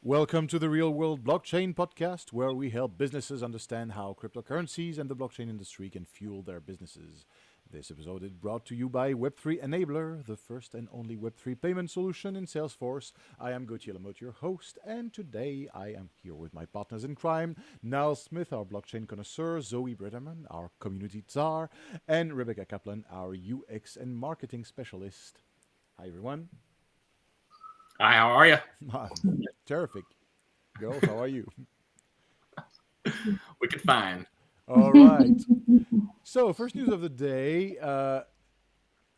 Welcome to the Real World Blockchain Podcast, where we help businesses understand how cryptocurrencies and the blockchain industry can fuel their businesses. This episode is brought to you by Web3 Enabler, the first and only Web3 payment solution in Salesforce. I am Gauthier Lamotte, your host, and today I am here with my partners in crime, Niall Smith, our blockchain connoisseur, Zoe Bretterman, our community czar, and Rebecca Kaplan, our UX and marketing specialist. Hi, everyone. Hi, how are you? Terrific. Girls, how are you? We could find. All right. So, first news of the day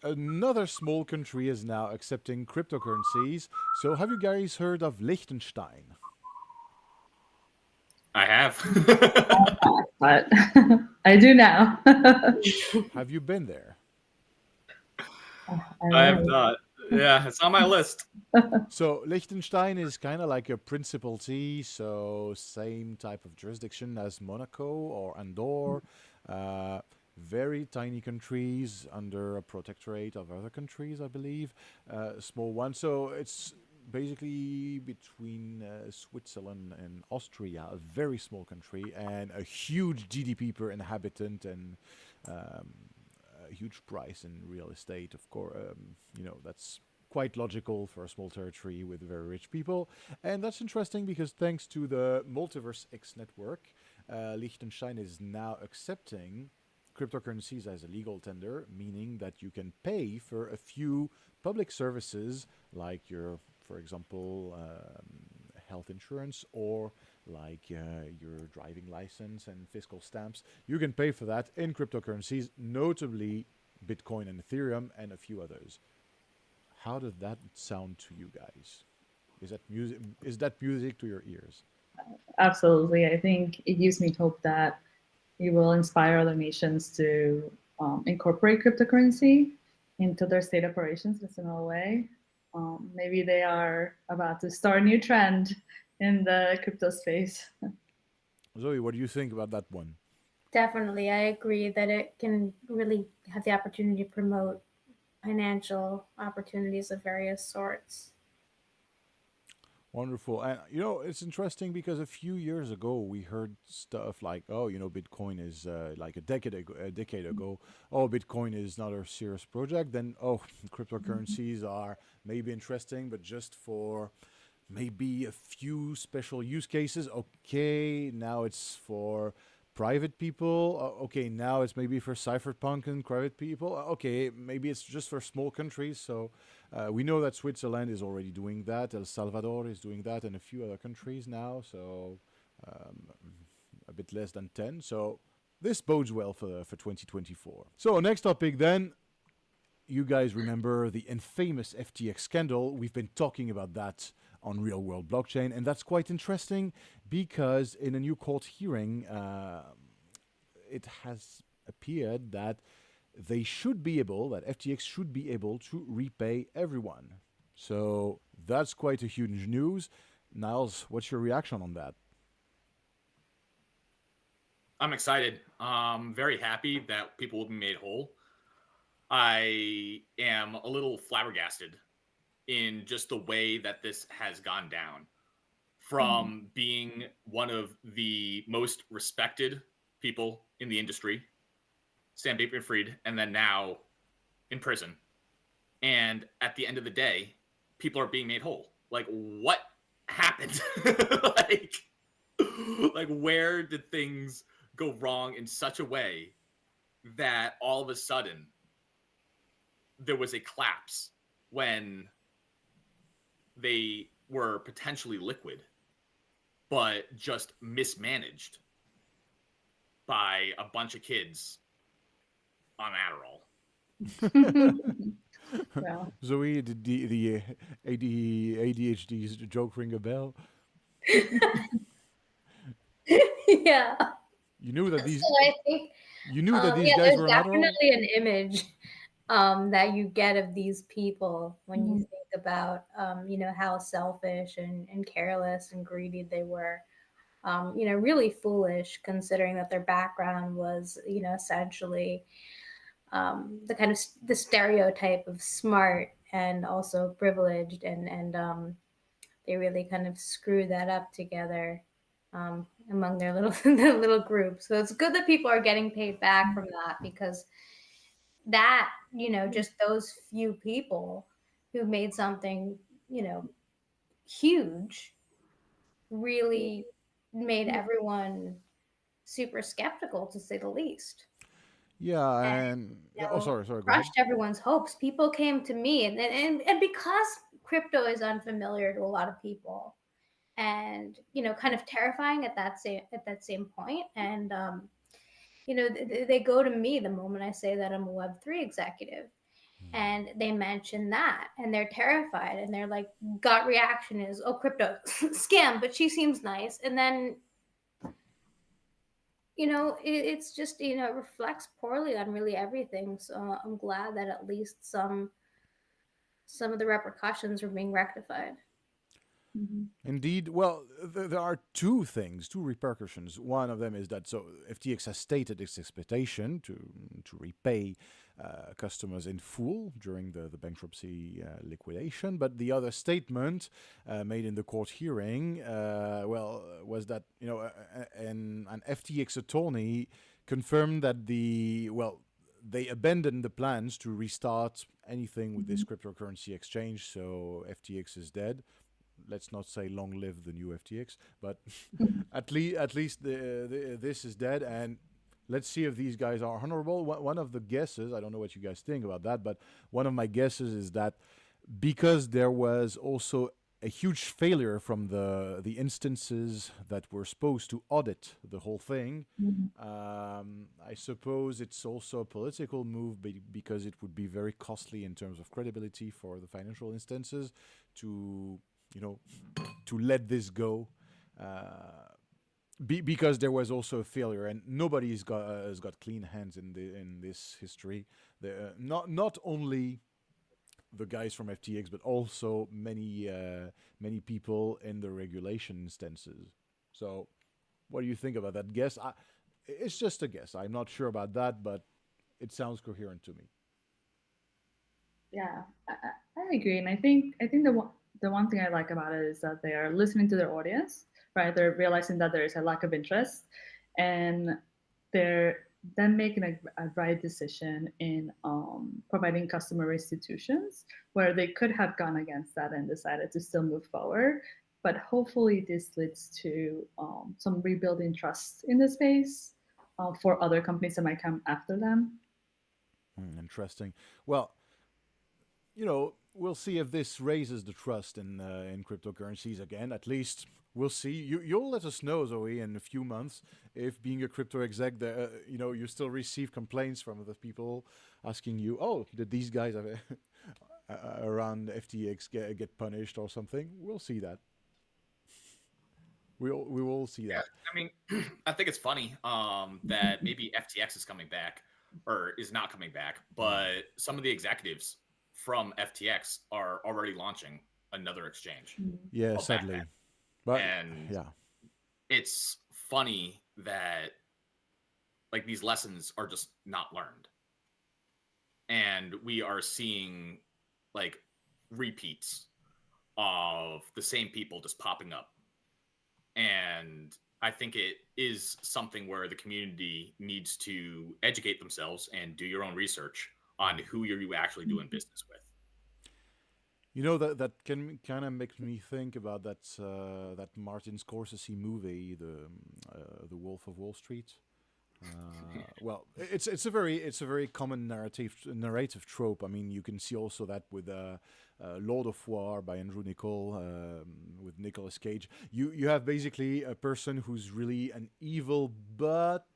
another small country is now accepting cryptocurrencies. So, have you guys heard of Liechtenstein? I have. But I do now. Have you been there? I have not. Yeah, it's on my list. So, Liechtenstein is kind of like a principality, so same type of jurisdiction as Monaco or Andorra. Very tiny countries under a protectorate of other countries, I believe. Small one. So, it's basically between Switzerland and Austria, a very small country, and a huge GDP per inhabitant and um, a huge price in real estate. Of course, that's quite logical for a small territory with very rich people. And that's interesting because thanks to the Multiverse X network, Liechtenstein is now accepting cryptocurrencies as a legal tender, meaning that you can pay for a few public services like your, for example, health insurance or like your driving license and fiscal stamps. You can pay for that in cryptocurrencies, notably Bitcoin and Ethereum and a few others. How does that sound to you guys? Is that music? Is that music to your ears? Absolutely. I think it gives me hope that it will inspire other nations to incorporate cryptocurrency into their state operations in a similar way. Maybe they are about to start a new trend in the crypto space. Zoe, what do you think about that one? Definitely, I agree that it can really have the opportunity to promote financial opportunities of various sorts. Wonderful. And it's interesting because a few years ago we heard stuff like, oh, Bitcoin is like a decade ago, oh, Bitcoin is not a serious project. Then, oh, cryptocurrencies are maybe interesting, but just for maybe a few special use cases. Okay, now it's for private people. Okay, now it's maybe for cypherpunk and private people. Okay, maybe it's just for small countries. So we know that Switzerland is already doing that. El Salvador is doing that, and a few other countries now. So um, a bit less than 10. So this bodes well for 2024. So next topic then. You guys remember the infamous FTX scandal. We've been talking about that on Real World Blockchain, and that's quite interesting because in a new court hearing, it has appeared that that FTX should be able to repay everyone. So that's quite a huge news. Niles, what's your reaction on that? I'm excited. Very happy that people will be made whole. I am a little flabbergasted in just the way that this has gone down from being one of the most respected people in the industry, Sam Bankman-Fried, and then now in prison. And at the end of the day, people are being made whole. Like, what happened? like, like, where did things go wrong in such a way that all of a sudden there was a collapse when they were potentially liquid, but just mismanaged by a bunch of kids on Adderall? Yeah. Zoe, did the ADHD's joke ring a bell? Yeah. You knew that So these I think, you knew that these yeah, guys there's were on Adderall. definitely an image that you get of these people when you think about, how selfish and careless and greedy they were. Really foolish considering that their background was, essentially the kind of the stereotype of smart and also privileged and they really kind of screw that up together among their little their little group. So it's good that people are getting paid back from that, because that, just those few people who made something, huge, really made everyone super skeptical, to say the least. Yeah, And and oh, sorry, go ahead. crushed everyone's hopes. People came to me, and because crypto is unfamiliar to a lot of people, and kind of terrifying at that same point, and they go to me the moment I say that I'm a Web3 executive, and they mention that, and they're terrified, and they're like, gut reaction is, oh, crypto scam, but she seems nice. And then it's just, it reflects poorly on really everything. So I'm glad that at least some of the repercussions are being rectified. Indeed. Well, there are two things, two repercussions. One of them is that so FTX has stated its expectation to repay customers in full during the bankruptcy liquidation. But the other statement made in the court hearing, was that an FTX attorney confirmed that they abandoned the plans to restart anything with this cryptocurrency exchange. So FTX is dead. Let's not say long live the new FTX, but at least this is dead. And let's see if these guys are honorable. One of the guesses, I don't know what you guys think about that, but one of my guesses is that because there was also a huge failure from the instances that were supposed to audit the whole thing, I suppose it's also a political move because it would be very costly in terms of credibility for the financial instances to let this go, because there was also a failure, and nobody's has got clean hands in this history. Not only the guys from FTX, but also many people in the regulation instances. So, what do you think about that guess? It's just a guess. I'm not sure about that, but it sounds coherent to me. Yeah, I agree, and I think the one thing I like about it is that they are listening to their audience, right? They're realizing that there is a lack of interest, and they're then making a right decision in providing customer restitutions, where they could have gone against that and decided to still move forward. But hopefully, this leads to some rebuilding trust in the space for other companies that might come after them. Interesting. Well, we'll see if this raises the trust in cryptocurrencies again. At least we'll see. You'll let us know, Zoe, in a few months if, being a crypto exec, you still receive complaints from other people asking you, "Oh, did these guys around FTX get punished or something?" We'll see that. We will see that. Yeah, I mean, I think it's funny that maybe FTX is coming back or is not coming back, but some of the executives from FTX are already launching another exchange. Yeah, sadly. But and yeah, it's funny that like these lessons are just not learned. And we are seeing like repeats of the same people just popping up. And I think it is something where the community needs to educate themselves and do your own research on who you actually doing business with. that can kind of make me think about that Martin Scorsese movie, the Wolf of Wall Street. Well, it's a very common narrative trope. I mean, you can see also that with Lord of War by Andrew Niccol, with Nicolas Cage. You have basically a person who's really an evil, but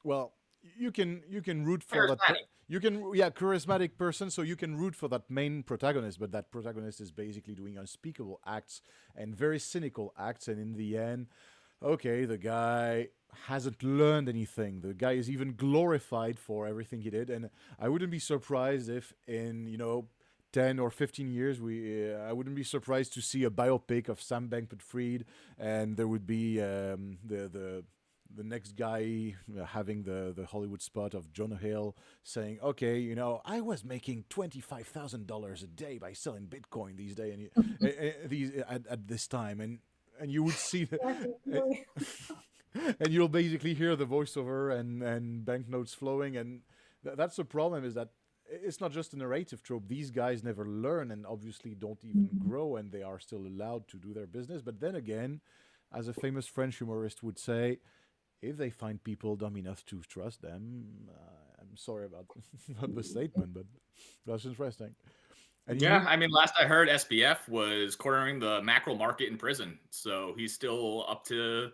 well, you can root for that. Charismatic person, so you can root for that main protagonist, but that protagonist is basically doing unspeakable acts and very cynical acts, and in the end, okay, the guy hasn't learned anything. The guy is even glorified for everything he did, and I wouldn't be surprised if in 10 or 15 years I wouldn't be surprised to see a biopic of Sam Bankman-Fried, and there would be the next guy having the Hollywood spot of Jonah Hill saying, "Okay, I was making $25,000 a day by selling Bitcoin these days, and these at this time," and you would see and you'll basically hear the voiceover and banknotes flowing, and that's the problem, is that it's not just a narrative trope. These guys never learn and obviously don't even grow, and they are still allowed to do their business. But then again, as a famous French humorist would say, if they find people dumb enough to trust them, I'm sorry about the statement, but that's interesting. And Yeah, I mean, last I heard, SBF was cornering the mackerel market in prison, so he's still up to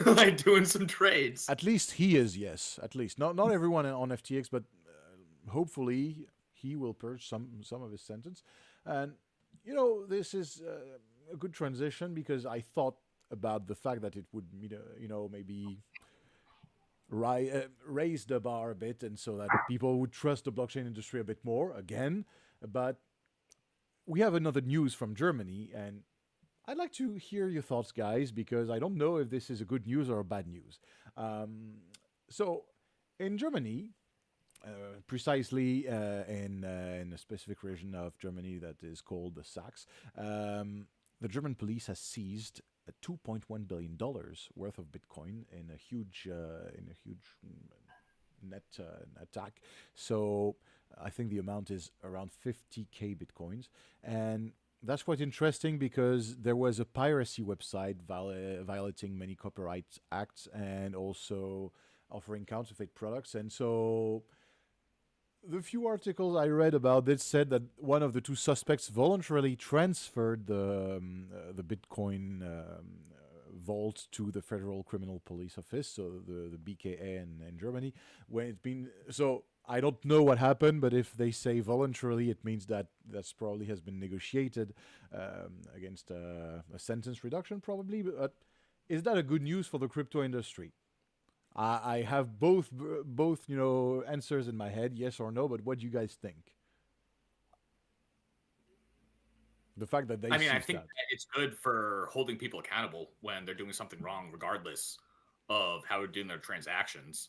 like doing some trades. At least he is, yes. At least not everyone on FTX, but hopefully he will purge some of his sentence. And this is a good transition, because I thought about the fact that it would maybe raise the bar a bit, and so that people would trust the blockchain industry a bit more again. But we have another news from Germany, and I'd like to hear your thoughts, guys, because I don't know if this is a good news or a bad news. So in Germany, precisely in a specific region of Germany that is called the Sax, the German police has seized $2.1 billion worth of Bitcoin in a huge net attack. So I think the amount is around 50k Bitcoins, and that's quite interesting because there was a piracy website violating many copyright acts and also offering counterfeit products. And so the few articles I read about this said that one of the two suspects voluntarily transferred the Bitcoin vault to the Federal Criminal Police Office, so the BKA in Germany. When it's been so, I don't know what happened, but if they say voluntarily, it means that that's probably has been negotiated against a sentence reduction, probably. But is that a good news for the crypto industry? I have both answers in my head, yes or no. But what do you guys think? The fact that I think that it's good for holding people accountable when they're doing something wrong, regardless of how they're doing their transactions.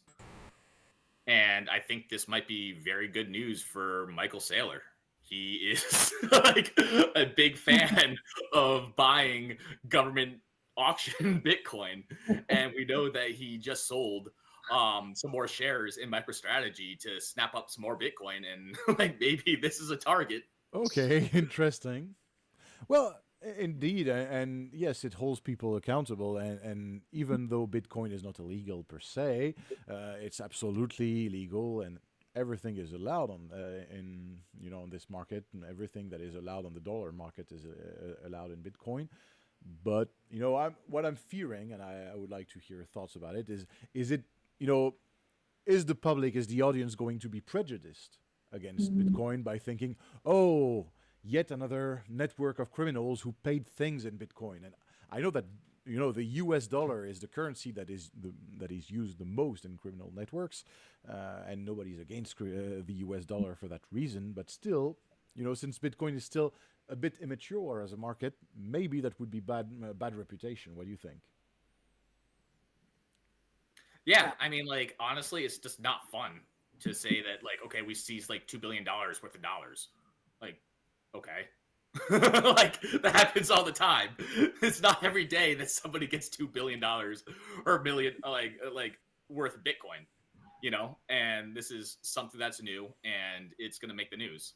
And I think this might be very good news for Michael Saylor. He is like a big fan of buying government auction Bitcoin. And we know that he just sold some more shares in MicroStrategy to snap up some more Bitcoin. And like, maybe this is a target. Okay, interesting. Well, indeed, and yes, it holds people accountable. And even though Bitcoin is not illegal per se, it's absolutely legal, and everything is allowed on this market, and everything that is allowed on the dollar market is allowed in Bitcoin. But what I'm fearing, and I would like to hear your thoughts about it, is it is the public, is the audience going to be prejudiced against Bitcoin by thinking, oh, yet another network of criminals who paid things in Bitcoin? And I know that the US dollar is the currency that is used the most in criminal networks, and nobody's against the US dollar for that reason. But still, since Bitcoin is still a bit immature as a market, maybe that would be bad reputation. What do you think? Yeah, I mean, like, honestly, it's just not fun to say that, like, okay, we seized like $2 billion worth of dollars. Like, okay. Like, that happens all the time. It's not every day that somebody gets $2 billion or a million, like worth of Bitcoin, and this is something that's new, and it's going to make the news.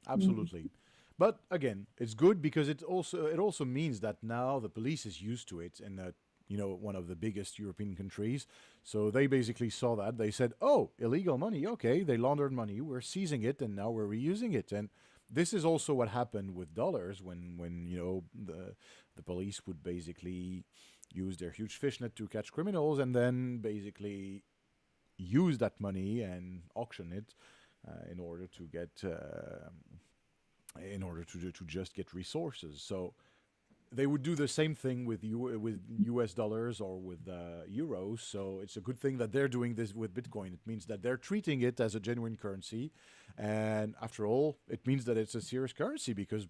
Absolutely. But again, it's good because it also means that now the police is used to it, and one of the biggest European countries. So they basically saw that. They said, oh, illegal money. Okay, they laundered money. We're seizing it, and now we're reusing it. And this is also what happened with dollars when the police would basically use their huge fishnet to catch criminals, and then basically use that money and auction it in order to get to just get resources. So they would do the same thing with US dollars or with euros. So it's a good thing that they're doing this with Bitcoin. It means that they're treating it as a genuine currency, and after all, it means that it's a serious currency because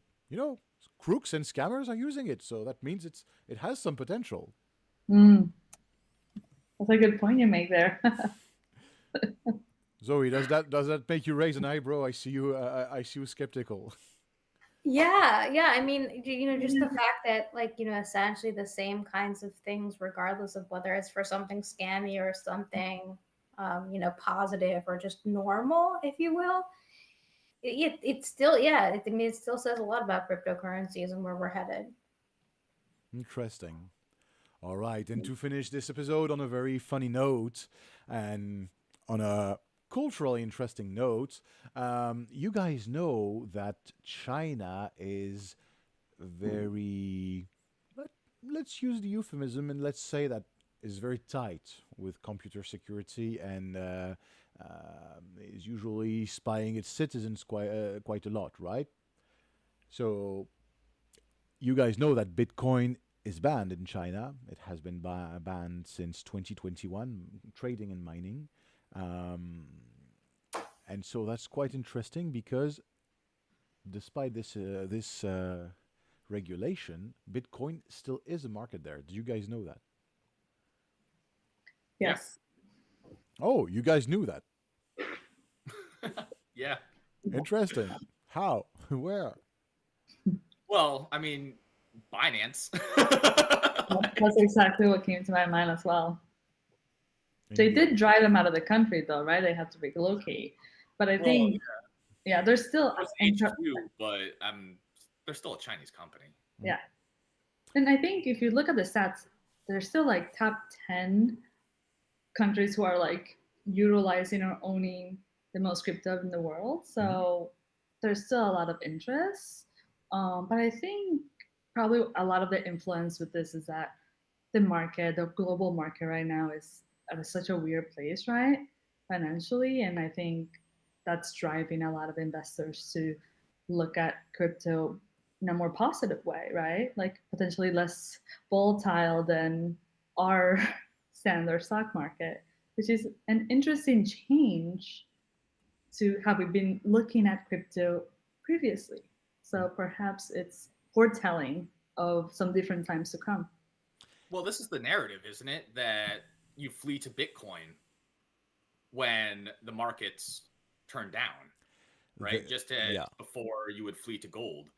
crooks and scammers are using it. So that means it has some potential. That's That's a good point you make there. Zoe, does that make you raise an eyebrow? I see you skeptical. Yeah. I mean, just the fact that, like, essentially the same kinds of things, regardless of whether it's for something scammy or something, positive or just normal, if you will. It's still, yeah. I mean, it still says a lot about cryptocurrencies and where we're headed. Interesting. All right, and to finish this episode on a very funny note and on a culturally interesting note, you guys know that China is very, let, let's use the euphemism and let's say that is very tight with computer security and is usually spying its citizens quite a lot, right? So you guys know that Bitcoin is banned in China. It has been banned since 2021, trading and mining. Um, and so that's quite interesting because despite this regulation, Bitcoin still is a market there. Do you guys know that? Yes. Oh, you guys knew that. Yeah. Interesting. How? Where? Well, I mean, Binance. That's exactly what came to my mind as well. They did drive them out of the country, though, right? They had to relocate. But I think, yeah, there's still HQ, but they're still a Chinese company. Yeah. And I think if you look at the stats, there's still like top 10 countries who are like utilizing or owning the most crypto in the world. So there's still a lot of interest. But I think probably a lot of the influence with this is that the market, the global market right now is at such a weird place, right? Financially. And I think that's driving a lot of investors to look at crypto in a more positive way, right? Like potentially less volatile than our standard stock market, which is an interesting change to how we've been looking at crypto previously. So perhaps it's foretelling of some different times to come. Well, this is the narrative, isn't it? That you flee to Bitcoin when the markets turn down, right? Just as before you would flee to gold.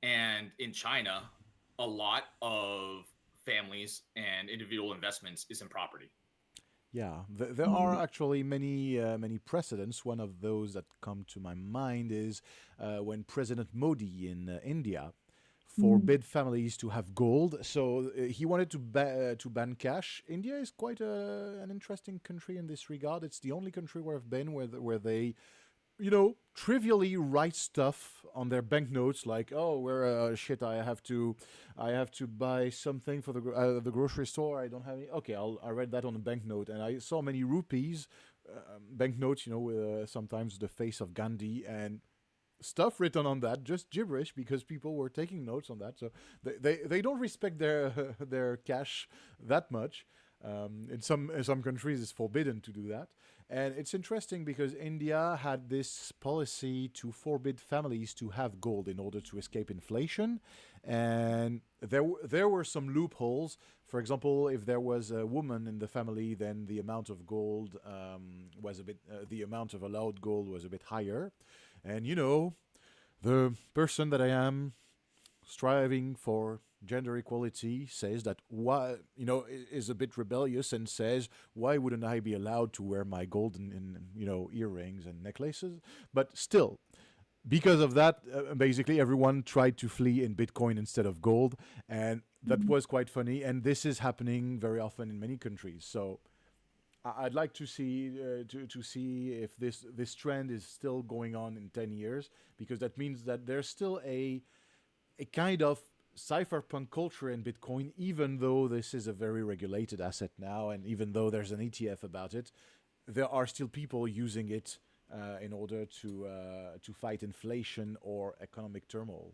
And in China, a lot of families and individual investments is in property. Yeah, there are actually many precedents. One of those that come to my mind is when President Modi in India forbid families to have gold. So he wanted to ban cash. India is quite an interesting country in this regard. It's the only country where I've been where they, trivially write stuff on their banknotes like, oh, where shit, I have to buy something for the grocery store. I don't have any. Okay, I read that on a banknote, and I saw many rupees banknotes. With sometimes the face of Gandhi and stuff written on that, just gibberish because people were taking notes on that. So they don't respect their cash that much. In some countries, it's forbidden to do that. And it's interesting because India had this policy to forbid families to have gold in order to escape inflation. And there were some loopholes. For example, if there was a woman in the family, then the amount of gold was a bit, the amount of allowed gold was a bit higher. And the person that I am striving for gender equality says that is a bit rebellious and says, why wouldn't I be allowed to wear my golden earrings and necklaces? But still, because of that, basically everyone tried to flee in Bitcoin instead of gold, and that was quite funny. And this is happening very often in many countries. So I'd like to see if this trend is still going on in 10 years, because that means that there's still a kind of cypherpunk culture in Bitcoin, even though this is a very regulated asset now, and even though there's an ETF about it, there are still people using it in order to fight inflation or economic turmoil.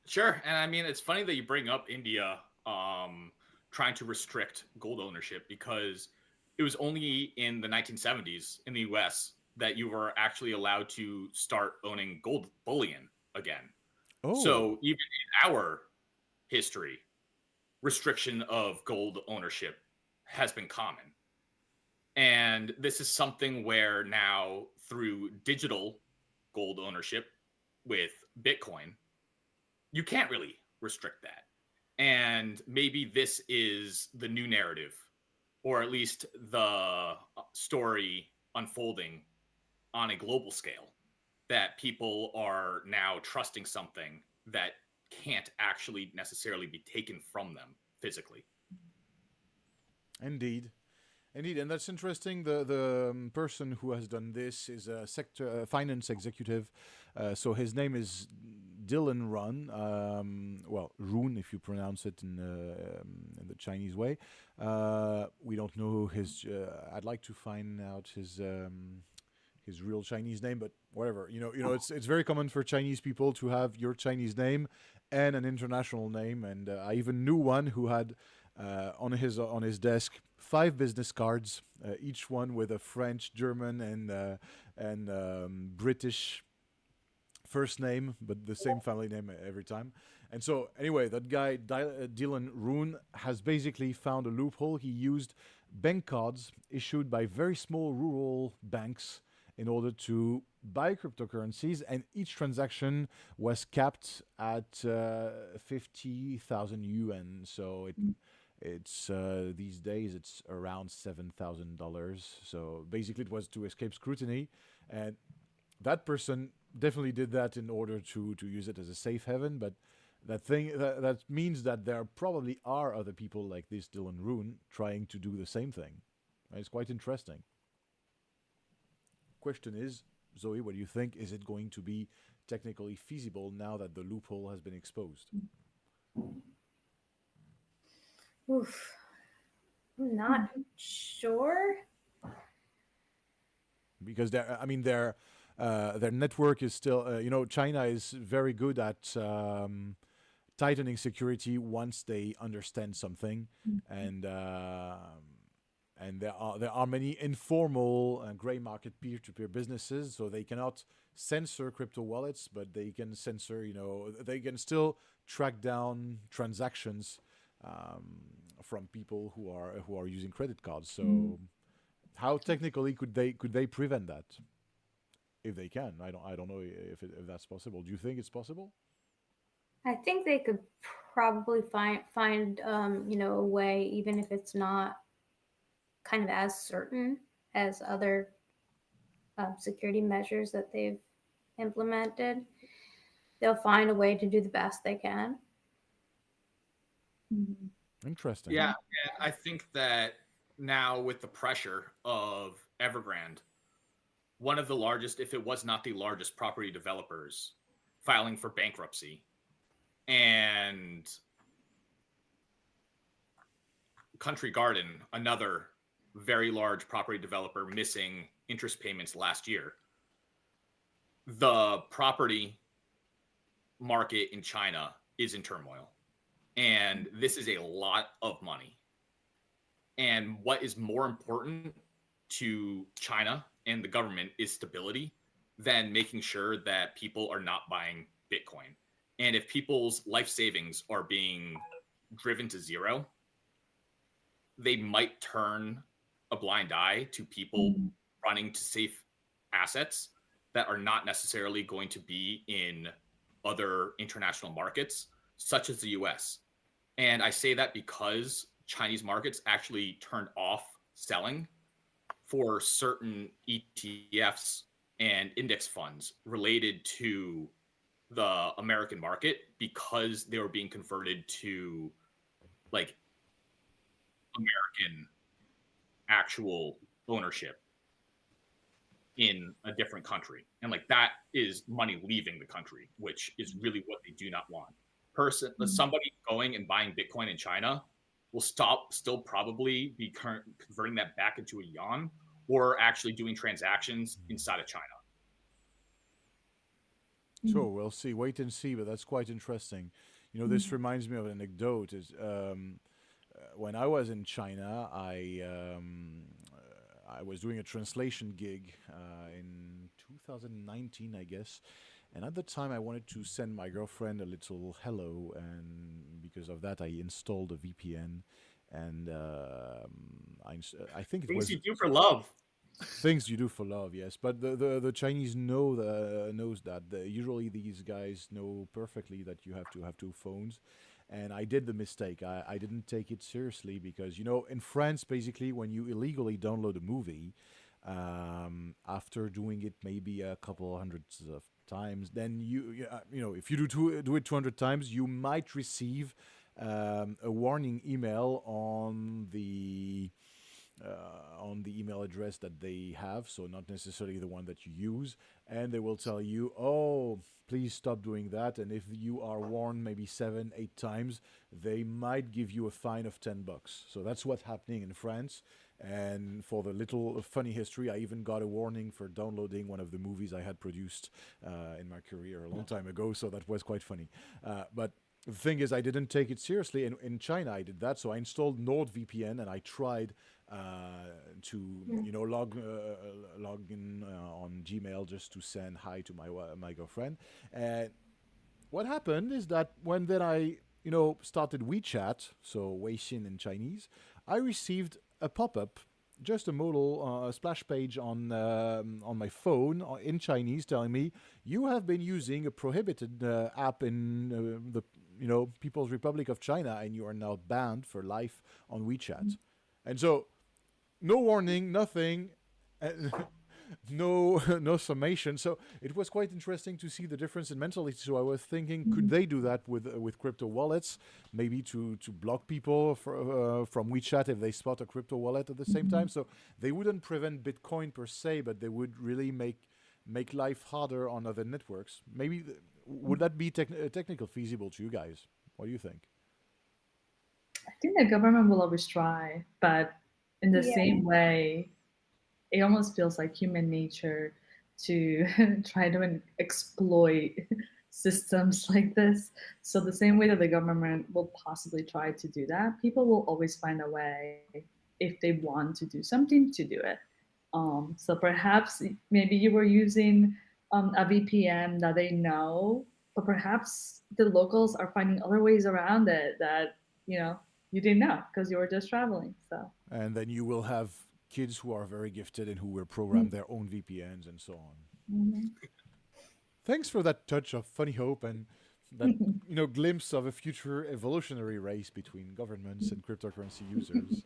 Sure, and I mean it's funny that you bring up India trying to restrict gold ownership, because it was only in the 1970s in the US that you were actually allowed to start owning gold bullion again. Oh. So even in our history, restriction of gold ownership has been common. And this is something where now, through digital gold ownership with Bitcoin, you can't really restrict that. And maybe this is the new narrative, or at least the story unfolding on a global scale, that people are now trusting something that can't actually necessarily be taken from them physically. Indeed. Indeed, and that's interesting. The person who has done this is a sector finance executive. So his name is Dylan Run. Well, Run if you pronounce it in the Chinese way. We don't know his. I'd like to find out his real Chinese name, but whatever. It's very common for Chinese people to have your Chinese name and an international name. And I even knew one who had on his desk 5 business cards, each one with a French, German, and British first name, but the same family name every time. And so, anyway, that guy Dylan Rune has basically found a loophole. He used bank cards issued by very small rural banks in order to buy cryptocurrencies, and each transaction was capped at 50,000 yuan. So it's these days it's around $7,000. So basically, it was to escape scrutiny, and that person definitely did that in order to use it as a safe haven. But that means that there probably are other people like this Dylan Rune trying to do the same thing. It's quite interesting. Question is, Zoe, what do you think? Is it going to be technically feasible now that the loophole has been exposed? Oof. I'm not sure. Because their network is still, China is very good at tightening security once they understand something, and there are many informal and gray market peer-to-peer businesses, so they cannot censor crypto wallets, but they can censor, they can still track down transactions from people who are using credit cards. So how technically could they prevent that? If they can, I don't know if that's possible. Do you think it's possible? I think they could probably find a way, even if it's not kind of as certain as other security measures that they've implemented. They'll find a way to do the best they can. Interesting. Yeah, and I think that now with the pressure of Evergrande, one of the largest, if it was not the largest property developers, filing for bankruptcy, and Country Garden, another very large property developer, missing interest payments last year. The property market in China is in turmoil, and this is a lot of money. And what is more important to China and the government is stability than making sure that people are not buying Bitcoin. And if people's life savings are being driven to zero, they might turn a blind eye to people running to safe assets that are not necessarily going to be in other international markets, such as the US. And I say that because Chinese markets actually turned off selling for certain ETFs and index funds related to the American market because they were being converted to like American actual ownership in a different country. And like that is money leaving the country, which is really what they do not want. Somebody going and buying Bitcoin in China will still probably be converting that back into a yuan or actually doing transactions inside of China. So we'll see, wait and see, but that's quite interesting. This reminds me of an anecdote. Is when I was in China, I was doing a translation gig in 2019, I guess. And at the time, I wanted to send my girlfriend a little hello, and because of that, I installed a VPN. and I think it Things was you do for love. things you do for love, yes. But the Chinese know knows that. Usually these guys know perfectly that you have to have two phones. And I did the mistake. I didn't take it seriously because, in France, basically, when you illegally download a movie, after doing it maybe a couple hundreds of times, then if you do it 200 times, you might receive a warning email on the email address that they have, so not necessarily the one that you use, and they will tell you, oh, please stop doing that. And if you are warned maybe 7, 8 times, they might give you a fine of $10. So that's what's happening in France. And for the little funny history, I even got a warning for downloading one of the movies I had produced in my career a long time ago. So that was quite funny. But the thing is, I didn't take it seriously. In China, I did that. So I installed NordVPN and I tried to log in on Gmail just to send hi to my girlfriend. And what happened is that when then I started WeChat, so Weixin in Chinese, I received a pop-up, just a modal splash page on my phone in Chinese, telling me you have been using a prohibited app in the People's Republic of China, and you are now banned for life on WeChat. And so, no warning, nothing, no summation. So it was quite interesting to see the difference in mentality. So I was thinking, could they do that with crypto wallets, maybe to block people from WeChat if they spot a crypto wallet at the same time? So they wouldn't prevent Bitcoin per se, but they would really make life harder on other networks. Maybe would that be technical feasible to you guys? What do you think? I think the government will always try, but in the same way, it almost feels like human nature to try to exploit systems like this. So the same way that the government will possibly try to do that, people will always find a way, if they want to do something, to do it. So perhaps maybe you were using a VPN that they know, but perhaps the locals are finding other ways around it that you didn't know because you were just traveling. So and then you will have kids who are very gifted and who will program their own VPNs and so on. Thanks for that touch of funny hope and that glimpse of a future evolutionary race between governments and cryptocurrency users.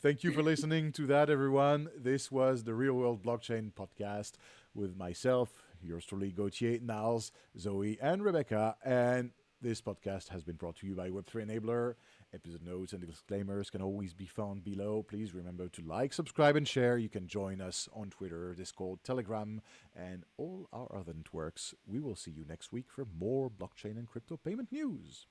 Thank you for listening to that, everyone. This was the Real World Blockchain podcast with myself, yours truly, Gauthier, Niles, Zoe, and Rebecca. And this podcast has been brought to you by Web3 Enabler. Episode notes and disclaimers can always be found below. Please remember to like, subscribe, and share. You can join us on Twitter, Discord, Telegram, and all our other networks. We will see you next week for more blockchain and crypto payment news.